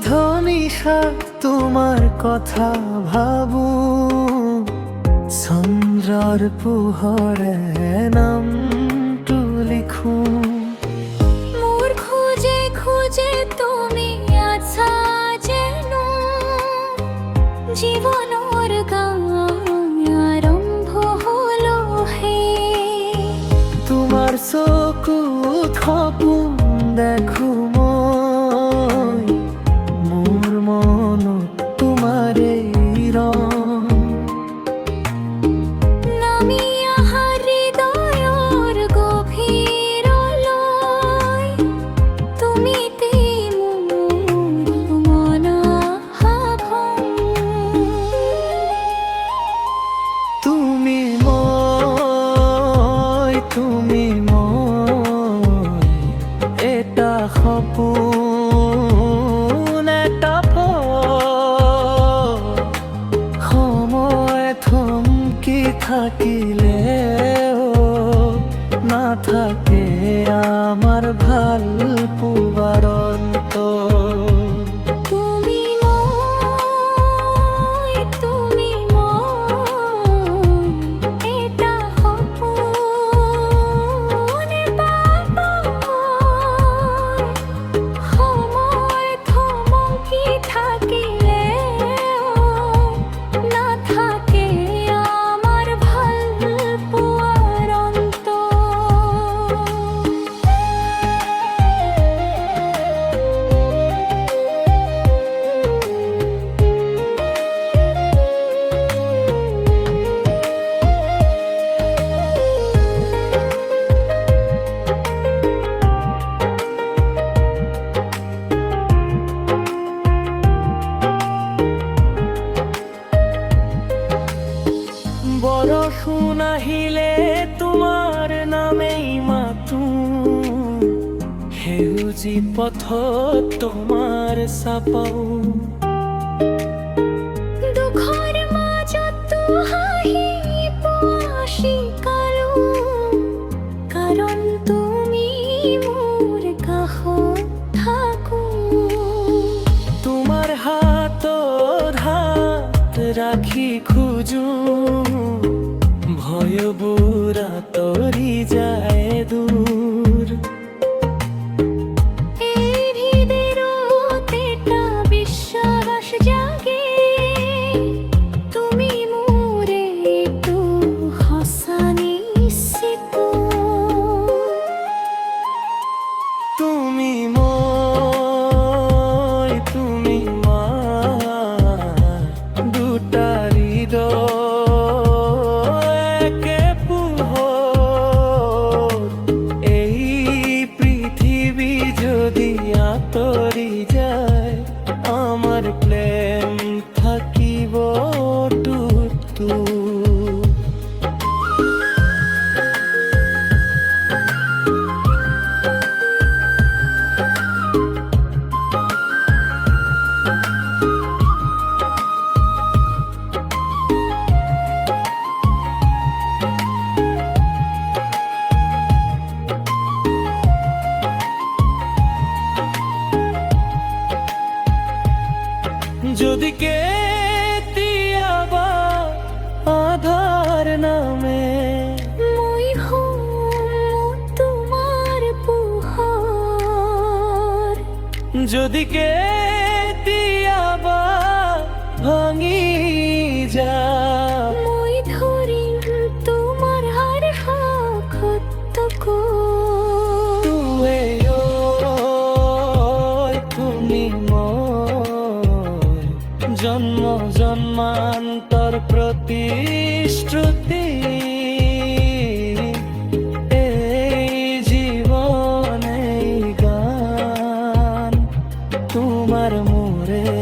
অর্ধনিশা তোমার কথা ভাবু, চন্দ্রর পোহরে নামটো লিখু। মোর খুঁজে খুঁজে তুমি আছা যেন, জীবনের গান আরম্ভ হলো হে। তোমার চকুত সপোন দেখো মই, মোৰ মনত তোমাৰে ৰং। নামি আহা হৃদয়ৰ গভীৰলৈ, তুমিতে মোৰ মন আভা। তুমি মই এটা সপোন, এটা সময় থমকি থাকিলেও নাথাকে আমার ভাল পোৱাৰ অন্ত। তুমি মই এটা সপোন, এটা সময় থমকি থাকিলেও নাথাকে আমার ভাল পোৱাৰ অন্ত। বৰষুণ আহিলে তোমাৰ নামেই মাতো, সেউজী পথত তোমাৰ চাপাও। দুখৰ মাজতো হাঁহি পোৱা শিকালো, কাৰণ তুমি মোৰ কাষত থাকো। তোমাৰ হাতত হাত ৰাখি খোজো, ভয়বোৰ আঁতৰি যায় দূৰ। এই হৃদয়ত এটা বিশ্বাস জাগে, তুমি মোৰ এইটো সঁচা নিশ্চিত। তুমি মই দুটা হৃদয় একে পোহৰ। এই পৃথিৱী যদি আঁতৰি যায়, আমাৰ প্ৰেম থাকিব টুটু। যদি কেতিয়াবা আধার নামে, মই হম তোমাৰ পোহৰ। যদি কেতিয়াবা ভাঙি যায়, মই ধৰিম তোমাৰ হাৰ সাক্ষতকো। তুমি মই জন্ম জন্মান্তৰ প্ৰতিশ্ৰুতি। এই জীৱন এই গান তোমাৰ মোৰে